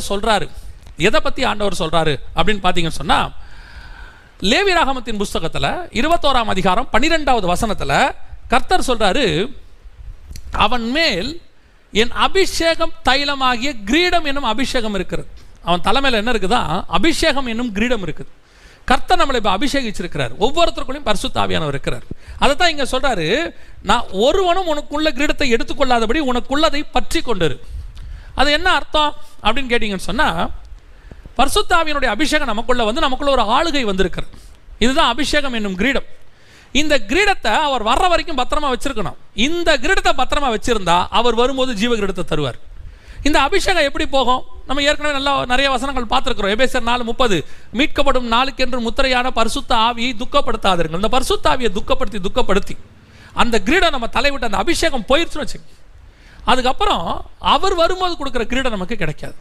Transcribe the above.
அதை சொல்றாரு. எதை பத்தி ஆண்டவர் சொல்றாரு அப்படின்னு பார்த்தீங்கன்னு சொன்னா, லேவியராகமத்தின் புஸ்தகத்தில் 21ஆம் அதிகாரம் 12வது வசனத்தில் கர்த்தர் சொல்றாரு, அவன் மேல் என் அபிஷேகம் தைலமாகிய கிரீடம் என்னும் அபிஷேகம் இருக்கிறது. அவன் தலைமையில் என்ன இருக்குதா? அபிஷேகம் என்னும் கிரீடம் இருக்குது. கர்த்தர் நம்மளை இப்போ அபிஷேகிச்சிருக்கிறார். ஒவ்வொருத்தருக்குள்ளையும் பரிசுத்த ஆவியானவர் இருக்கிறார். அதை தான் இங்கே சொல்றாரு, நான் ஒருவனும் உனக்குள்ள கிரீடத்தை எடுத்துக்கொள்ளாதபடி உனக்குள்ளதை பற்றி கொண்டிரு. அது என்ன அர்த்தம் அப்படின்னு கேட்டீங்கன்னு சொன்னா, பரிசுத்த ஆவியினுடைய அபிஷேகம் நமக்குள்ள வந்து நமக்குள்ள ஒரு ஆளுகை வந்திருக்கிறது. இதுதான் அபிஷேகம் என்னும் கிரீடம். இந்த கிரீடத்தை அவர் வர்ற வரைக்கும் பத்திரமா வச்சிருக்கணும். இந்த கிரீடத்தை பத்திரமா வச்சிருந்தா அவர் வரும்போது ஜீவ கிரீடத்தை தருவார். இந்த அபிஷேகம் எப்படி போகும்? நம்ம ஏற்கனவே நல்லா நிறைய வசனங்கள் பார்த்துருக்கிறோம். எபேசியர் 4:30, மீட்கப்படும் நாளுக்கென்று முத்திரையான பரிசுத்த ஆவியை துக்கப்படுத்தாதீர்கள். இந்த பரிசுத்த ஆவியை துக்கப்படுத்தி அந்த கிரீடம் நம்ம தலைவிட்டு அந்த அபிஷேகம் போயிடுச்சுன்னு வச்சுக்கோங்க, அதுக்கப்புறம் அவர் வரும்போது கொடுக்குற கிரீடம் நமக்கு கிடைக்காது.